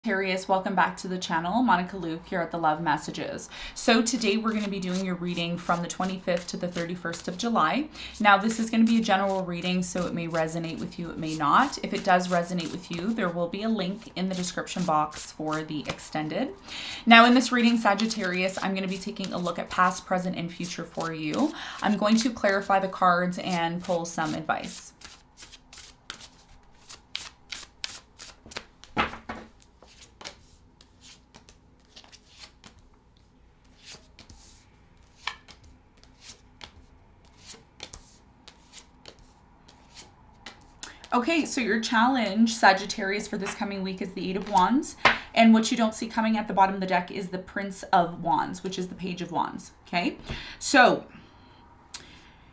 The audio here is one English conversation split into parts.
Sagittarius, welcome back to the channel. Monica Luke here at the Love Messages. So today we're going to be doing your reading from the 25th to the 31st of July. Now this is going to be a general reading, so it may resonate with you, it may not. If it does resonate with you, there will be a link in the description box for the extended. Now in this reading, Sagittarius, I'm going to be taking a look at past, present, and future for you. I'm going to clarify the cards and pull some advice. Okay, so your challenge, Sagittarius, for this coming week is the Eight of Wands. And what you don't see coming at the bottom of the deck is the Prince of Wands, which is the Page of Wands, okay? So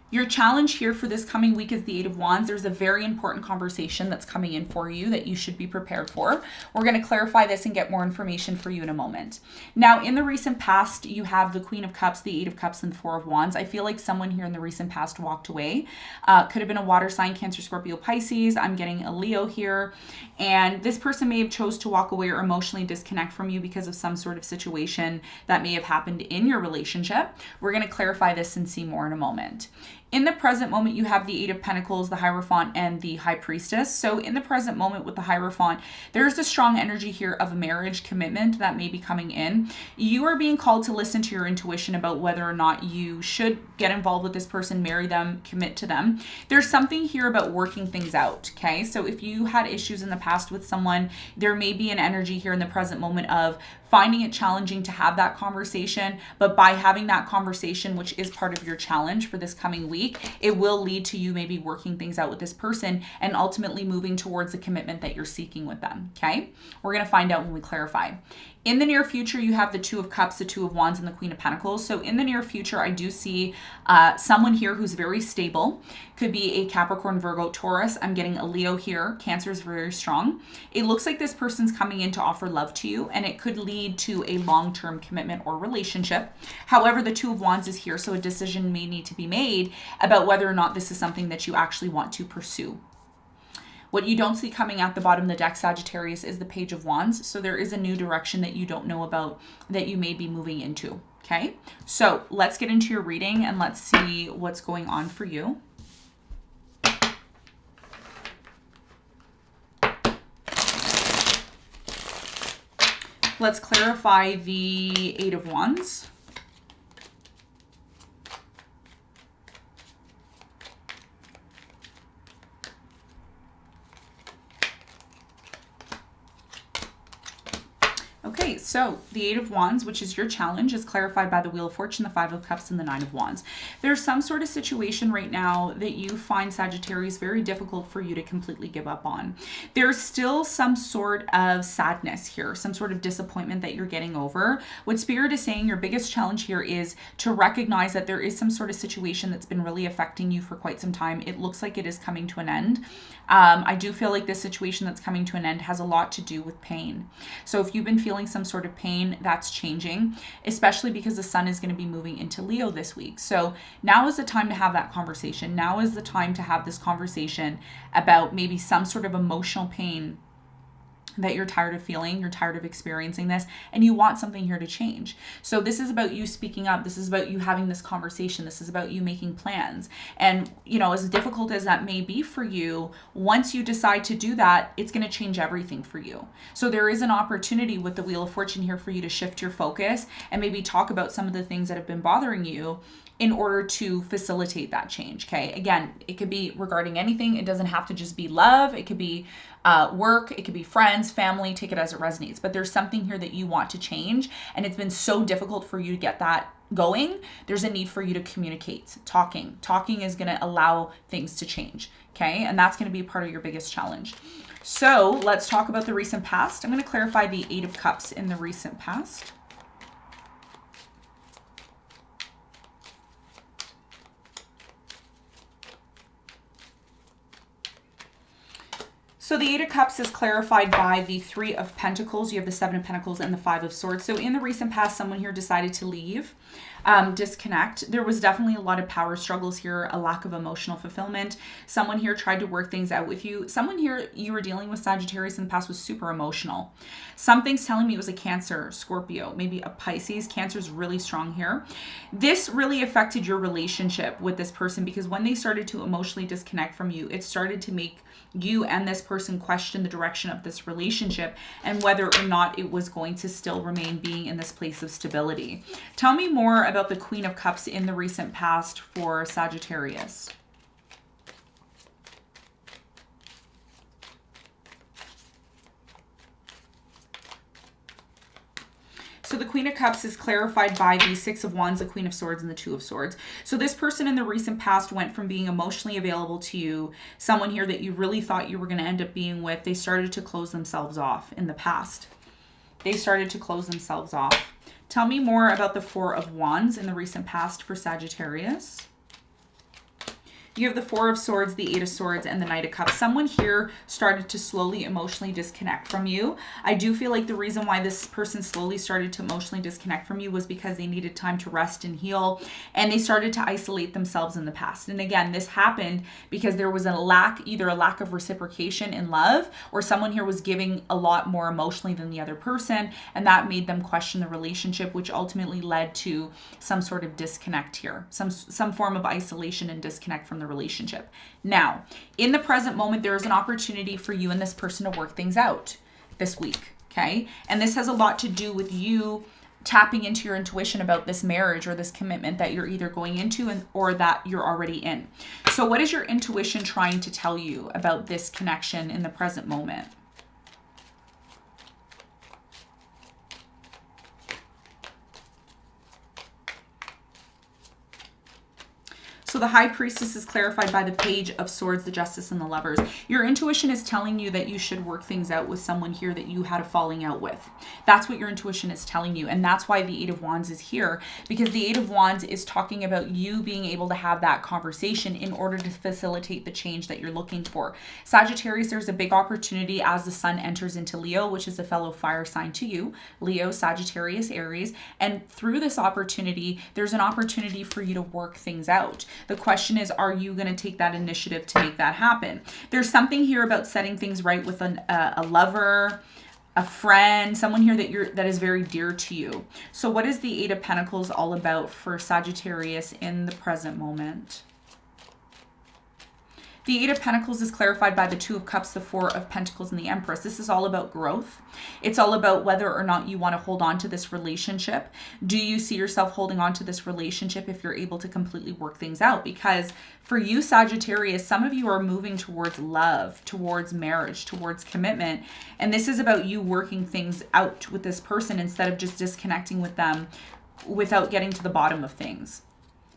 your challenge here for this coming week is the Eight of Wands. There's a very important conversation that's coming in for you that you should be prepared for. We're going to clarify this and get more information for you in a moment. Now, in the recent past, you have the Queen of Cups, the Eight of Cups, and the Four of Wands. I feel like someone here in the recent past walked away. Could have been a water sign, Cancer, Scorpio, Pisces. I'm getting a Leo here. And this person may have chose to walk away or emotionally disconnect from you because of some sort of situation that may have happened in your relationship. We're going to clarify this and see more in a moment. In the present moment, you have the Eight of Pentacles, the Hierophant, and the High Priestess. So in the present moment with the Hierophant, there's a strong energy here of a marriage commitment that may be coming in. You are being called to listen to your intuition about whether or not you should get involved with this person, marry them, commit to them. There's something here about working things out, okay? So if you had issues in the past with someone, there may be an energy here in the present moment of finding it challenging to have that conversation, but by having that conversation, which is part of your challenge for this coming week, it will lead to you maybe working things out with this person and ultimately moving towards the commitment that you're seeking with them, okay? We're going to find out when we clarify. In the near future, you have the Two of Cups, the Two of Wands, and the Queen of Pentacles. So in the near future, I do see someone here who's very stable. Could be a Capricorn, Virgo, Taurus. I'm getting a Leo here. Cancer is very strong. It looks like this person's coming in to offer love to you, and it could lead to a long-term commitment or relationship. However, the Two of Wands is here, so a decision may need to be made about whether or not this is something that you actually want to pursue. What you don't see coming at the bottom of the deck, Sagittarius, is the Page of Wands. So there is a new direction that you don't know about that you may be moving into, okay? So let's get into your reading and let's see what's going on for you. Let's clarify the Eight of Wands. Okay, so the Eight of Wands, which is your challenge, is clarified by the Wheel of Fortune, the Five of Cups, and the Nine of Wands. There's some sort of situation right now that you find, Sagittarius, very difficult for you to completely give up on. There's still some sort of sadness here, some sort of disappointment that you're getting over. What Spirit is saying, your biggest challenge here is to recognize that there is some sort of situation that's been really affecting you for quite some time. It looks like it is coming to an end. I do feel like this situation that's coming to an end has a lot to do with pain. So if you've been feeling some sort of pain, that's changing, especially because the sun is going to be moving into Leo this week. So now is the time to have that conversation. Now is the time to have this conversation about maybe some sort of emotional pain that you're tired of feeling, you're tired of experiencing this, and you want something here to change. So this is about you speaking up. This is about you having this conversation. This is about you making plans. And, you know, as difficult as that may be for you, once you decide to do that, it's going to change everything for you. So there is an opportunity with the Wheel of Fortune here for you to shift your focus and maybe talk about some of the things that have been bothering you in order to facilitate that change, okay? Again, it could be regarding anything. It doesn't have to just be love. It could be work. It could be friends, family. Take it as it resonates. But there's something here that you want to change, and it's been so difficult for you to get that going. There's a need for you to communicate. Talking is going to allow things to change, okay? And that's going to be part of your biggest challenge. So let's talk about the recent past. I'm going to clarify the Eight of Cups in the recent past. So the Eight of Cups is clarified by the Three of Pentacles. You have the Seven of Pentacles and the Five of Swords. So in the recent past, someone here decided to leave, disconnect. There was definitely a lot of power struggles here, a lack of emotional fulfillment. Someone here tried to work things out with you. Someone here you were dealing with, Sagittarius, in the past was super emotional. Something's telling me it was a Cancer, Scorpio, maybe a Pisces. Cancer's really strong here. This really affected your relationship with this person because when they started to emotionally disconnect from you, it started to make you and this person question the direction of this relationship and whether or not it was going to still remain being in this place of stability. Tell me more about the Queen of Cups in the recent past for Sagittarius. So the Queen of Cups is clarified by the Six of Wands, the Queen of Swords, and the Two of Swords. So this person in the recent past went from being emotionally available to you, someone here that you really thought you were going to end up being with, they started to close themselves off in the past. They started to close themselves off. Tell me more about the Four of Wands in the recent past for Sagittarius. You have the Four of Swords, the Eight of Swords, and the Knight of Cups. Someone here started to slowly emotionally disconnect from you. I do feel like the reason why this person slowly started to emotionally disconnect from you was because they needed time to rest and heal, and they started to isolate themselves in the past. And again, this happened because there was a lack, either a lack of reciprocation in love, or someone here was giving a lot more emotionally than the other person, and that made them question the relationship, which ultimately led to some sort of disconnect here, some form of isolation and disconnect from the relationship. Now, in the present moment, there is an opportunity for you and this person to work things out this week, okay? And this has a lot to do with you tapping into your intuition about this marriage or this commitment that you're either going into or that you're already in. So what is your intuition trying to tell you about this connection in the present moment? So the High Priestess is clarified by the Page of Swords, the Justice, and the Lovers. Your intuition is telling you that you should work things out with someone here that you had a falling out with. That's what your intuition is telling you. And that's why the Eight of Wands is here, because the Eight of Wands is talking about you being able to have that conversation in order to facilitate the change that you're looking for. Sagittarius, there's a big opportunity as the Sun enters into Leo, which is a fellow fire sign to you, Leo, Sagittarius, Aries. And through this opportunity, there's an opportunity for you to work things out. The question is, are you going to take that initiative to make that happen? There's something here about setting things right with a lover, a friend, someone here that is very dear to you. So what is the Eight of Pentacles all about for Sagittarius in the present moment? The Eight of Pentacles is clarified by the Two of Cups, the Four of Pentacles, and the Empress. This is all about growth. It's all about whether or not you want to hold on to this relationship. Do you see yourself holding on to this relationship if you're able to completely work things out? Because for you, Sagittarius, some of you are moving towards love, towards marriage, towards commitment. And this is about you working things out with this person instead of just disconnecting with them without getting to the bottom of things.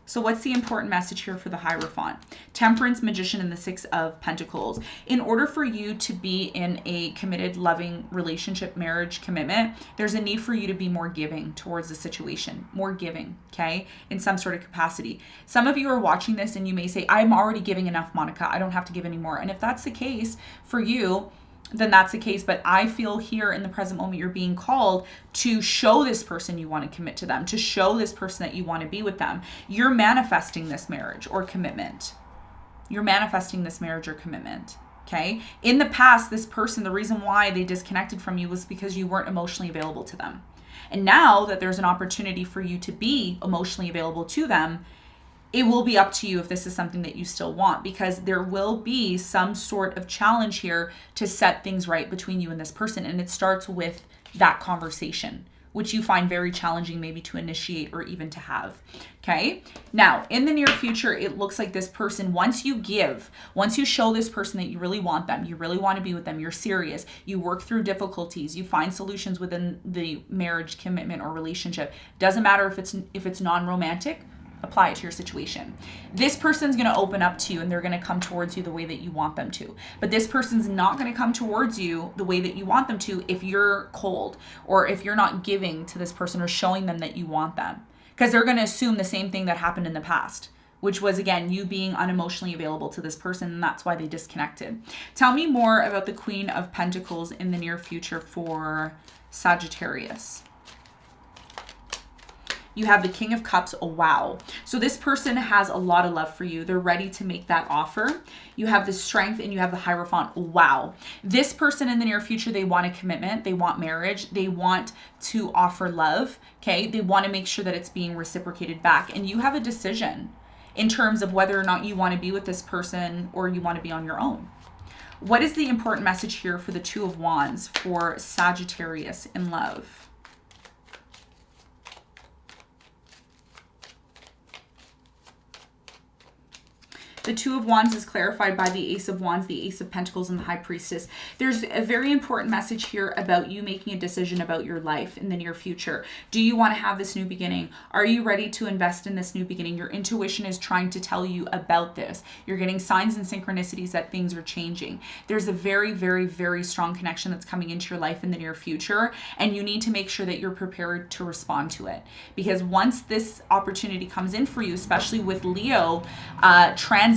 So what's the important message here for the Hierophant? Temperance, Magician, and the Six of Pentacles. In order for you to be in a committed, loving relationship, marriage, commitment, there's a need for you to be more giving towards the situation. More giving, okay? In some sort of capacity. Some of you are watching this and you may say, I'm already giving enough, Monica. I don't have to give anymore. And if that's the case for you, then that's the case. But I feel here in the present moment, you're being called to show this person you want to commit to them, to show this person that you want to be with them. You're manifesting this marriage or commitment. You're manifesting this marriage or commitment. Okay. In the past, this person, the reason why they disconnected from you was because you weren't emotionally available to them. And now that there's an opportunity for you to be emotionally available to them, it will be up to you if this is something that you still want, because there will be some sort of challenge here to set things right between you and this person. And it starts with that conversation, which you find very challenging maybe to initiate or even to have. Okay. Now, in the near future, it looks like this person, once you show this person that you really want them, you really want to be with them, you're serious, you work through difficulties, you find solutions within the marriage, commitment, or relationship. Doesn't matter if it's non-romantic. Apply it to your situation. This person's going to open up to you and they're going to come towards you the way that you want them to. But this person's not going to come towards you the way that you want them to if you're cold or if you're not giving to this person or showing them that you want them. Because they're going to assume the same thing that happened in the past, which was, again, you being unemotionally available to this person, and that's why they disconnected. Tell me more about the Queen of Pentacles in the near future for Sagittarius. You have the King of Cups. Oh, wow. So this person has a lot of love for you. They're ready to make that offer. You have the Strength and you have the Hierophant. Wow. This person in the near future, they want a commitment. They want marriage. They want to offer love. Okay. They want to make sure that it's being reciprocated back. And you have a decision in terms of whether or not you want to be with this person or you want to be on your own. What is the important message here for the Two of Wands for Sagittarius in love? The Two of Wands is clarified by the Ace of Wands, the Ace of Pentacles, and the High Priestess. There's a very important message here about you making a decision about your life in the near future. Do you want to have this new beginning? Are you ready to invest in this new beginning? Your intuition is trying to tell you about this. You're getting signs and synchronicities that things are changing. There's a very, very, very strong connection that's coming into your life in the near future, and you need to make sure that you're prepared to respond to it. Because once this opportunity comes in for you, especially with Leo transiting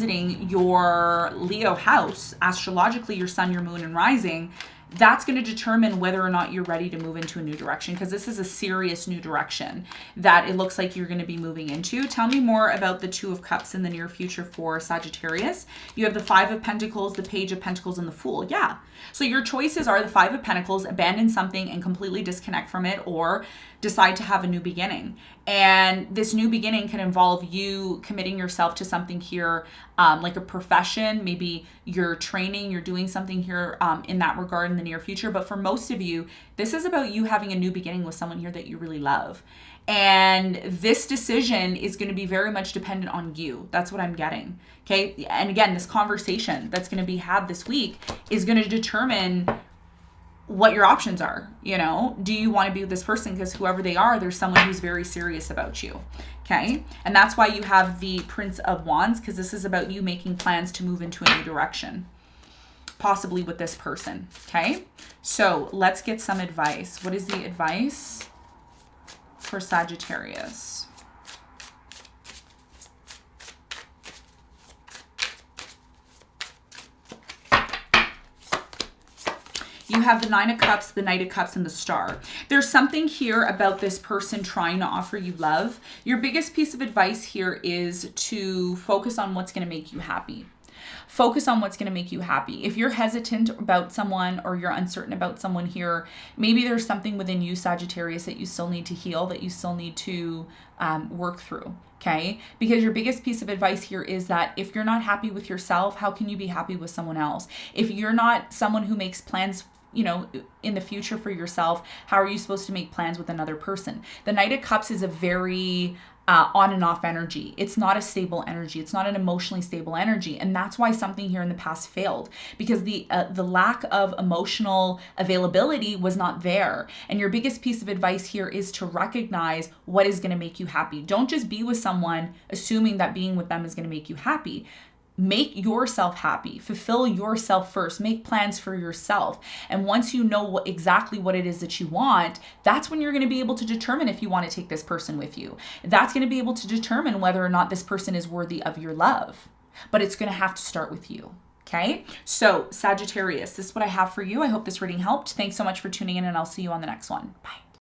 your Leo house, astrologically your sun, your moon, and rising, that's going to determine whether or not you're ready to move into a new direction, because this is a serious new direction that it looks like you're going to be moving into. Tell me more about the Two of Cups in the near future for Sagittarius. You have the Five of Pentacles, the Page of Pentacles, and the Fool. Yeah. So your choices are the Five of Pentacles, abandon something and completely disconnect from it, or decide to have a new beginning. And this new beginning can involve you committing yourself to something here, like a profession. Maybe you're training, you're doing something here in that regard in the near future. But for most of you, this is about you having a new beginning with someone here that you really love. And this decision is going to be very much dependent on you. That's what I'm getting. Okay. And again, this conversation that's going to be had this week is going to determine what your options are. You know, do you want to be with this person? Because whoever they are, there's someone who's very serious about you. Okay. And that's why you have the Prince of Wands, because this is about you making plans to move into a new direction, possibly with this person. Okay. So let's get some advice. What is the advice for Sagittarius? You have the Nine of Cups, the Knight of Cups, and the Star. There's something here about this person trying to offer you love. Your biggest piece of advice here is to focus on what's going to make you happy. Focus on what's going to make you happy. If you're hesitant about someone or you're uncertain about someone here, maybe there's something within you, Sagittarius, that you still need to heal, that you still need to work through. Okay? Because your biggest piece of advice here is that if you're not happy with yourself, how can you be happy with someone else? If you're not someone who makes plans, you know, in the future for yourself, how are you supposed to make plans with another person? The Knight of Cups is a very on and off energy. It's not a stable energy. It's not an emotionally stable energy. And that's why something here in the past failed, because the lack of emotional availability was not there. And your biggest piece of advice here is to recognize what is going to make you happy. Don't just be with someone assuming that being with them is going to make you happy. Make yourself happy. Fulfill yourself first. Make plans for yourself. And once you know exactly what it is that you want, that's when you're going to be able to determine if you want to take this person with you. That's going to be able to determine whether or not this person is worthy of your love. But it's going to have to start with you. Okay? So, Sagittarius, this is what I have for you. I hope this reading helped. Thanks so much for tuning in, and I'll see you on the next one. Bye.